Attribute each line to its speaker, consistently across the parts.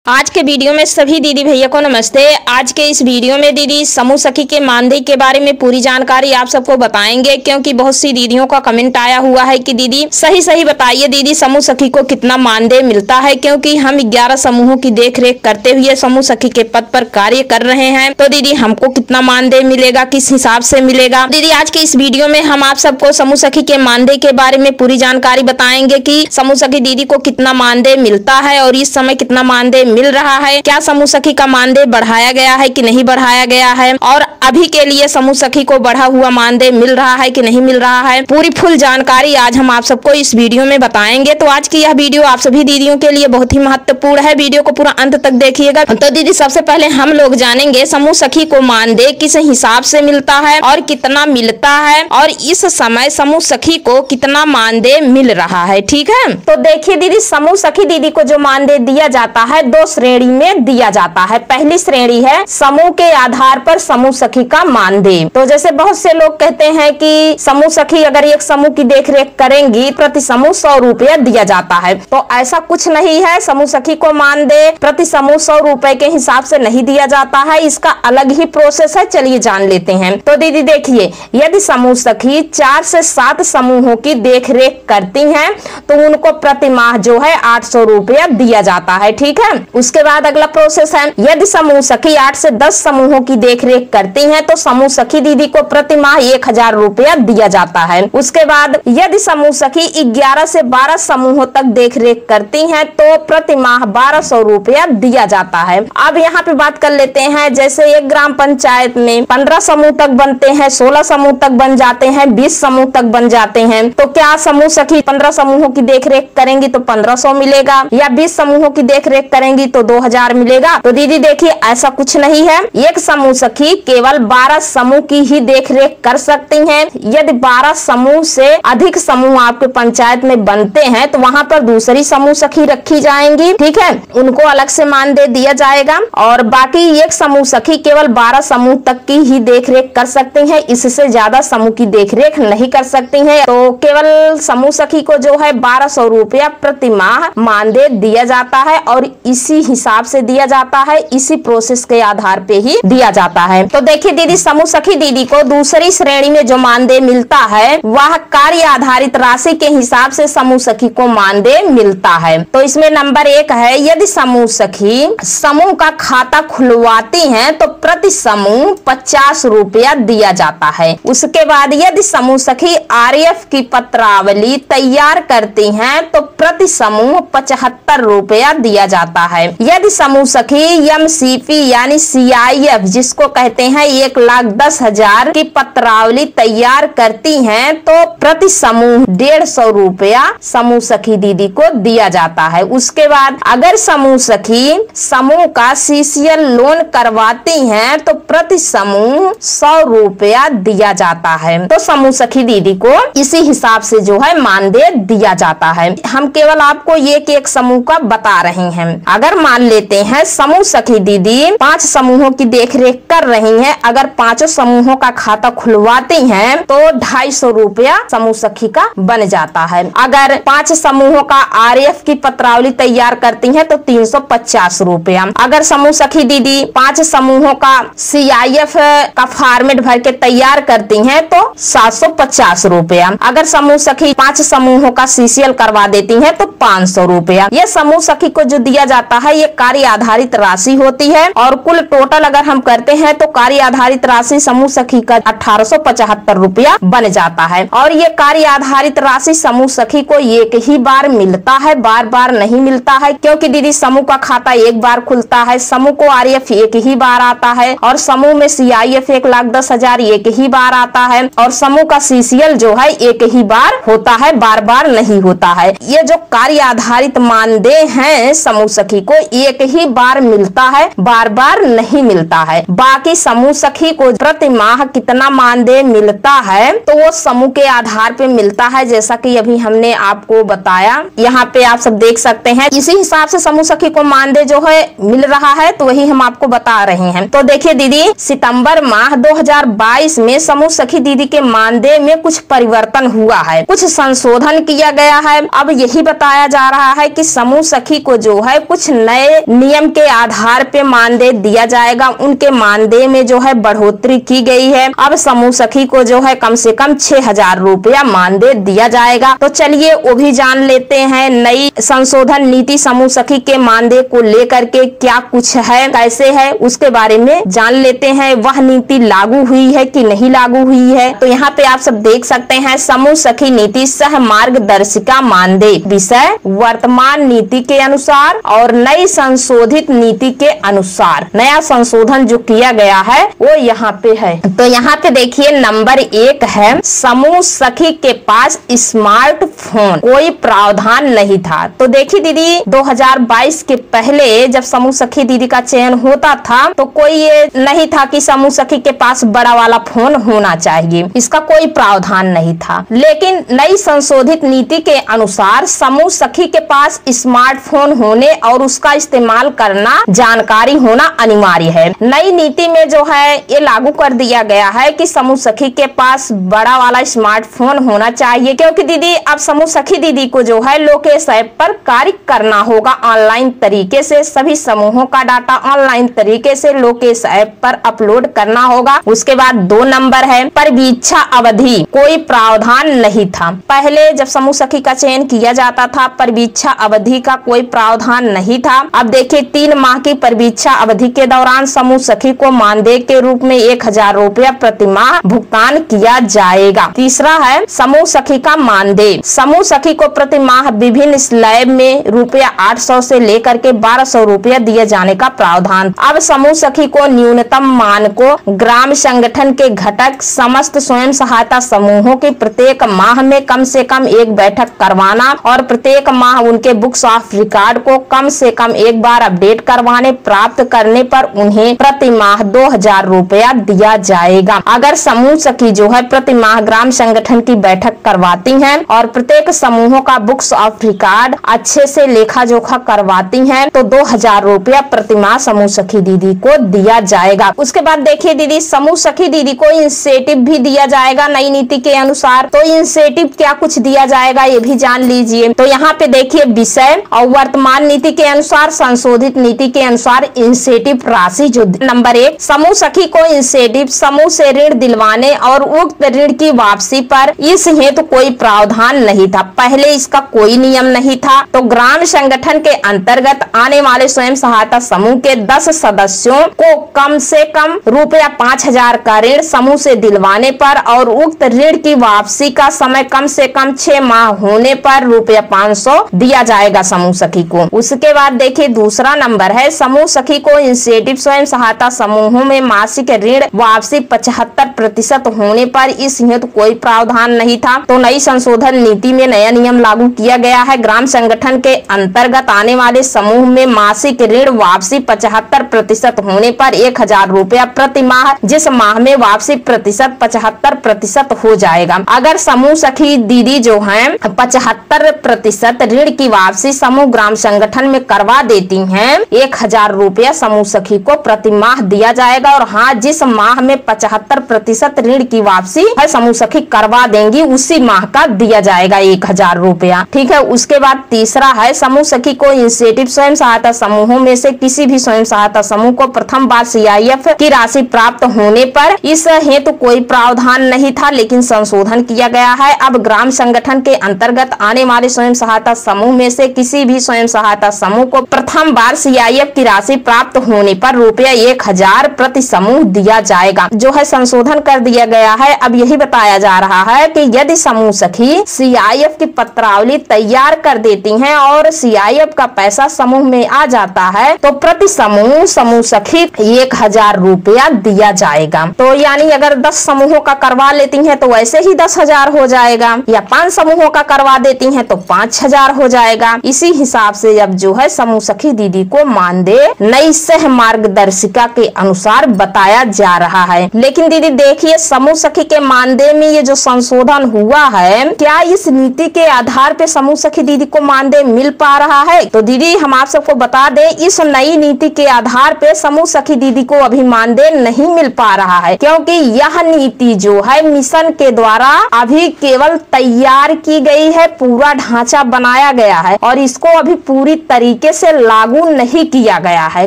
Speaker 1: आज के वीडियो में सभी दीदी भैया को नमस्ते। आज के इस वीडियो में दीदी समूह सखी के मानदेय के बारे में पूरी जानकारी आप सबको बताएंगे, क्योंकि बहुत सी दीदियों का कमेंट आया हुआ है कि दीदी सही बताइए दीदी समूह सखी को कितना मानदेय मिलता है, क्योंकि हम 11 समूहों की देखरेख करते हुए समूह सखी के पद पर कार्य कर रहे हैं। तो दीदी हमको कितना मानदेय मिलेगा, किस हिसाब से मिलेगा। दीदी आज के इस वीडियो में हम आप सबको समूह सखी के मानदेय के बारे में पूरी जानकारी बताएंगे कि समूह सखी दीदी को कितना मानदेय मिलता है और इस समय कितना मानदेय मिल रहा है, क्या समूह सखी का मानदेय बढ़ाया गया है कि नहीं बढ़ाया गया है, और अभी के लिए समूह सखी को बढ़ा हुआ मानदेय मिल रहा है कि नहीं मिल रहा है। पूरी फुल जानकारी आज हम आप सबको इस वीडियो में बताएंगे। तो आज की यह वीडियो आप सभी दीदियों के लिए बहुत ही महत्वपूर्ण है, वीडियो को पूरा अंत तक देखिएगा। तो दीदी सबसे पहले हम लोग जानेंगे समूह सखी को मानदेय किस हिसाब से मिलता है और कितना मिलता है, और इस समय समूह सखी को कितना मानदेय मिल रहा है। ठीक है, तो देखिए दीदी समूह सखी दीदी को जो मानदेय दिया जाता है दो श्रेणी में दिया जाता है। पहली श्रेणी है समूह के आधार पर समूह सखी का मानदेय। तो जैसे बहुत से लोग कहते हैं कि समूह सखी अगर एक समूह की देखरेख करेंगी प्रति समूह 100 रुपया दिया जाता है, तो ऐसा कुछ नहीं है। समूह सखी को मानदेय प्रति समूह 100 रुपए के हिसाब से नहीं दिया जाता है, इसका अलग ही प्रोसेस है। चलिए जान लेते हैं। तो दीदी देखिए, यदि समूह सखी 4 से 7 समूहों की देखरेख करती हैं तो उनको प्रति माह जो है 800 रुपया दिया जाता है। ठीक है, उसके बाद अगला प्रोसेस है, यदि समूह सखी 8 से 10 समूहों की देखरेख करती हैं तो समूह सखी दीदी को प्रति माह 1000 रुपया दिया जाता है। उसके बाद यदि समूह सखी 11 से 12 समूहों तक देखरेख करती हैं तो प्रति माह 1200 रुपया दिया जाता है। अब यहाँ पे बात कर लेते हैं, जैसे एक ग्राम पंचायत में 15 समूह तक बनते हैं, 16 समूह तक बन जाते हैं, 20 समूह तक बन जाते हैं, तो क्या समूह सखी 15 समूहों की देखरेख करेंगी तो 1500 मिलेगा, या 20 समूहों की देखरेख करेंगी तो 2000 मिलेगा। तो दीदी देखिए ऐसा कुछ नहीं है। एक समूह सखी केवल 12 समूह की ही देखरेख कर सकती हैं। यदि 12 समूह से अधिक समूह आपके पंचायत में बनते हैं तो वहाँ पर दूसरी समूह सखी रखी जाएंगी। ठीक है, उनको अलग से मानदेय दिया जाएगा। और बाकी एक समूह सखी केवल 12 समूह तक की ही देखरेख कर सकती हैं, इससे ज्यादा समूह की देखरेख नहीं कर सकती हैं। तो केवल समूह सखी को जो है 1200 रुपया प्रति माह मानदेय दिया जाता है, और इसी हिसाब से दिया जाता है, इसी प्रोसेस के आधार पे ही दिया जाता है। तो देखिए दीदी समूह सखी दीदी को दूसरी श्रेणी में जो मानदेय मिलता है वह कार्य आधारित राशि के हिसाब से समूह सखी को मानदेय मिलता है। तो इसमें नंबर 1 है, यदि समूह सखी समूह का खाता खुलवाती हैं तो प्रति समूह 50 रुपया दिया जाता है। उसके बाद यदि समूह सखी RF की पत्रावली तैयार करती हैं तो प्रति समूह 75 रुपया दिया जाता है। यदि समूह सखी MCP यानी CIF जिसको कहते हैं 1,10,000 की पत्रावली तैयार करती हैं तो प्रति समूह 150 रुपया समूह सखी दीदी को दिया जाता है। उसके बाद अगर समूह सखी समूह का CCL लोन करवाती हैं तो प्रति समूह 100 रुपया दिया जाता है। तो समूह सखी दीदी को इसी हिसाब से जो है मानदेय दिया जाता है। हम केवल आपको एक समूह का बता रहे हैं। अगर मान लेते हैं समूह सखी दीदी 5 समूहों की देखरेख कर रही हैं, अगर 5 समूहों का खाता खुलवाती हैं तो 250 रुपया समूह सखी का बन जाता है। अगर 5 समूहों का RF की पत्रावली तैयार करती हैं तो 350 रुपया। अगर समूह सखी दीदी 5 समूहों का CIF का फॉर्मेट भर के तैयार करती हैं तो 750 रुपया। अगर समूह सखी 5 समूहों का CCL करवा देती हैं तो 500 रुपया। ये समूह सखी को जो दिया जाता है ये कार्य आधारित राशि होती है, और कुल टोटल अगर हम करते हैं तो कार्य आधारित राशि समूह सखी का 1875 रुपया बन जाता है। और ये कार्य आधारित राशि समूह सखी को एक ही बार मिलता है, बार बार नहीं मिलता है, क्योंकि दीदी समूह का खाता एक बार खुलता है, समूह को RF एक ही बार आता है, और समूह में CIF 1,10,000 एक ही बार आता है, और समूह का CCL जो है एक ही बार होता है, बार बार नहीं होता है। ये जो कार्य आधारित मानदेय है समूह सखी को एक ही बार मिलता है, बार बार नहीं मिलता है। बाकी समूह सखी को प्रति माह कितना मानदेय मिलता है तो वो समूह के आधार पे मिलता है, जैसा कि अभी हमने आपको बताया। यहाँ पे आप सब देख सकते हैं, इसी हिसाब से समूह सखी को मानदेय जो है मिल रहा है, तो वही हम आपको बता रहे हैं। तो देखिए दीदी सितंबर माह 2022 में समूह सखी दीदी के मानदेय में कुछ परिवर्तन हुआ है, कुछ संशोधन किया गया है। अब यही बताया जा रहा है कि समूह सखी को जो है कुछ नए नियम के आधार पे मानदेय दिया जाएगा। उनके मानदेय में जो है बढ़ोतरी की गई है। अब समूह सखी को जो है कम से कम 6,000 रुपया मानदेय दिया जाएगा। तो चलिए वो भी जान लेते हैं नई संशोधन नीति समूह सखी के मानदेय को लेकर के क्या कुछ है, कैसे है, उसके बारे में जान लेते हैं। वह नीति लागू हुई है कि नहीं लागू हुई है। तो यहाँ पे आप सब देख सकते हैं समूह सखी नीति सह मार्गदर्शिका मानदेय विषय वर्तमान नीति के अनुसार और नई संशोधित नीति के अनुसार नया संशोधन जो किया गया है वो यहाँ पे है। तो यहाँ पे देखिए नंबर 1 है समूह सखी के पास स्मार्टफोन कोई प्रावधान नहीं था। तो देखिए दीदी 2022 के पहले जब समूह सखी दीदी का चयन होता था तो कोई ये नहीं था कि समूह सखी के पास बड़ा वाला फोन होना चाहिए, इसका कोई प्रावधान नहीं था। लेकिन नई संशोधित नीति के अनुसार समूह सखी के पास स्मार्टफोन होने और उसका इस्तेमाल करना जानकारी होना अनिवार्य है। नई नीति में जो है ये लागू कर दिया गया है कि समूह सखी के पास बड़ा वाला स्मार्टफोन होना चाहिए, क्योंकि दीदी अब समूह सखी दीदी को जो है लोकेश ऐप पर कार्य करना होगा ऑनलाइन तरीके से। सभी समूहों का डाटा ऑनलाइन तरीके से लोकेश ऐप पर अपलोड करना होगा। उसके बाद 2 नंबर है परीक्षा अवधि कोई प्रावधान नहीं था। पहले जब समूह सखी का चयन किया जाता था परीक्षा अवधि का कोई प्रावधान नहीं था। अब देखिए 3 माह की परीक्षा अवधि के दौरान समूह सखी को मानदेय के रूप में 1,000 रुपया प्रति माह भुगतान किया जाएगा। तीसरा है समूह सखी का मानदेय। समूह सखी को प्रति माह विभिन्न स्लैब में रुपया 800 से लेकर के 1200 रुपया दिए जाने का प्रावधान। अब समूह सखी को न्यूनतम मानकों ग्राम संगठन के घटक समस्त स्वयं सहायता समूहों की प्रत्येक माह में कम से कम एक बैठक करवाना और प्रत्येक माह उनके बुक्स ऑफ रिकॉर्ड को कम से कम एक बार अपडेट करवाने प्राप्त करने पर उन्हें प्रति माह 2,000 रुपया दिया जाएगा। अगर समूह सखी जो है प्रति माह ग्राम संगठन की बैठक करवाती हैं और प्रत्येक समूहों का बुक्स ऑफ रिकॉर्ड अच्छे से लेखा जोखा करवाती हैं तो 2,000 रुपया प्रति माह समूह सखी दीदी को दिया जाएगा। उसके बाद देखिए दीदी समूह सखी दीदी को इंसेटिव भी दिया जाएगा नई नीति के अनुसार। तो इंसेटिव क्या कुछ दिया जाएगा ये भी जान लीजिए। तो यहाँ पे देखिए विषय और वर्तमान नीति के अनुसार संशोधित नीति के अनुसार इंसेटिव राशि जो नंबर 1 समूह सखी को इंसेटिव समूह से ऋण दिलवाने और उक्त ऋण की वापसी पर इस हेतु कोई प्रावधान नहीं था। पहले इसका कोई नियम नहीं था। तो ग्राम संगठन के अंतर्गत आने वाले स्वयं सहायता समूह के 10 सदस्यों को कम से कम रुपया 5,000 का ऋण समूह से दिलवाने पर और उक्त ऋण की वापसी का समय कम से कम 6 माह होने पर रुपया 500 दिया जाएगा समूह सखी को। उसके बाद देखिए दूसरा नंबर है समूह सखी को इंसेटिव स्वयं सहायता समूहों में मासिक ऋण वापसी 75% होने पर इस हेतु कोई प्रावधान नहीं था। तो नई संशोधन नीति में नया नियम लागू किया गया है। ग्राम संगठन के अंतर्गत आने वाले समूह में मासिक ऋण वापसी 75% होने पर 1,000 रुपया प्रति माह, जिस माह में वापसी प्रतिशत 75% हो जाएगा। अगर समूह सखी दीदी जो है 75% ऋण की वापसी समूह ग्राम संगठन में करवा देती हैं 1,000 रुपया समूह सखी को प्रति माह दिया जाएगा। और हाँ जिस माह में 75% ऋण की वापसी है समूह सखी करवा देंगी उसी माह का दिया जाएगा 1,000 रुपया। ठीक है। उसके बाद तीसरा है समूह सखी को इंसेटिव स्वयं सहायता समूहों में से किसी भी स्वयं सहायता समूह को प्रथम बार CIF की राशि प्राप्त होने पर इस हेतु कोई प्रावधान नहीं था, लेकिन संशोधन किया गया है। अब ग्राम संगठन के अंतर्गत आने वाले स्वयं सहायता समूह में से किसी भी स्वयं सहायता समूह को प्रथम बार CIF की राशि प्राप्त होने पर रुपया 1,000 प्रति समूह दिया जाएगा। जो है संशोधन कर दिया गया है। अब यही बताया जा रहा है कि यदि समूह सखी CIF की पत्रावली तैयार कर देती हैं और CIF का पैसा समूह में आ जाता है तो प्रति समूह सखी 1,000 रुपया दिया जाएगा। तो यानी अगर 10 समूहों का करवा लेती हैं तो वैसे ही 10,000 हो जाएगा, या 5 समूहों का करवा देती हैं तो 5,000 हो जाएगा। इसी हिसाब से अब जो है समूह सखी दीदी को मानदेय नई सह मार्गदर्शिका के अनुसार बताया जा रहा है। लेकिन दीदी देखिए समूह सखी के मानदेय में ये जो संशोधन हुआ है, क्या इस नीति के आधार पे समूह सखी दीदी को मानदेय मिल पा रहा है? तो दीदी हम आप सबको बता दें इस नई नीति के आधार पे समूह सखी दीदी को अभी मानदेय नहीं मिल पा रहा है, क्योंकि यह नीति जो है मिशन के द्वारा अभी केवल तैयार की गई है, पूरा ढांचा बनाया गया है और इसको अभी पूरी तरीके तरीके से लागू नहीं किया गया है,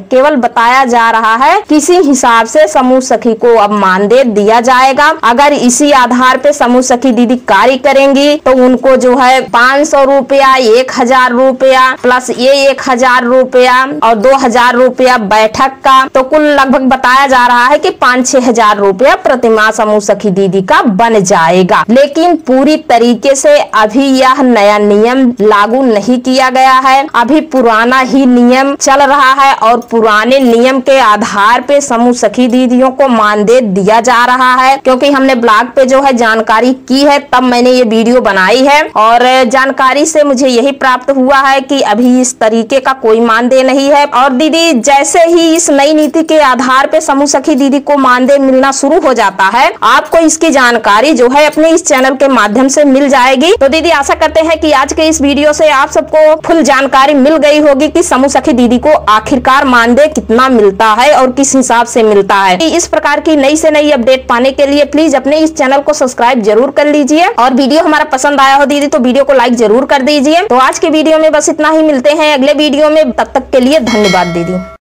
Speaker 1: केवल बताया जा रहा है किसी हिसाब से समूह सखी को अब मानदेय दिया जाएगा। अगर इसी आधार पे समूह सखी दीदी कार्य करेंगी तो उनको जो है 500 रुपया, 1000 रुपया प्लस ये 1000 रुपया और 2000 रुपया बैठक का, तो कुल लगभग बताया जा रहा है कि 5-6 हजार रुपया प्रतिमाह समूह सखी दीदी का बन जाएगा। लेकिन पूरी तरीके से अभी यह नया नियम लागू नहीं किया गया है, अभी पुराना ही नियम चल रहा है और पुराने नियम के आधार पे समूह सखी दीदियों को मानदेय दिया जा रहा है। क्योंकि हमने ब्लॉग पे जो है जानकारी की है तब मैंने ये वीडियो बनाई है और जानकारी से मुझे यही प्राप्त हुआ है कि अभी इस तरीके का कोई मानदेय नहीं है। और दीदी जैसे ही इस नई नीति के आधार पे समूह सखी दीदी को मानदेय मिलना शुरू हो जाता है, आपको इसकी जानकारी जो है अपने इस चैनल के माध्यम से मिल जाएगी। तो दीदी आशा करते हैं कि आज के इस वीडियो से आप सबको फुल जानकारी मिल गई होगी कि समूह सखी दीदी को आखिरकार मानदेय कितना मिलता है और किस हिसाब से मिलता है। इस प्रकार की नई से नई अपडेट पाने के लिए प्लीज अपने इस चैनल को सब्सक्राइब जरूर कर लीजिए और वीडियो हमारा पसंद आया हो दीदी तो वीडियो को लाइक जरूर कर दीजिए। तो आज के वीडियो में बस इतना ही, मिलते हैं अगले वीडियो में, तब तक के लिए धन्यवाद दीदी।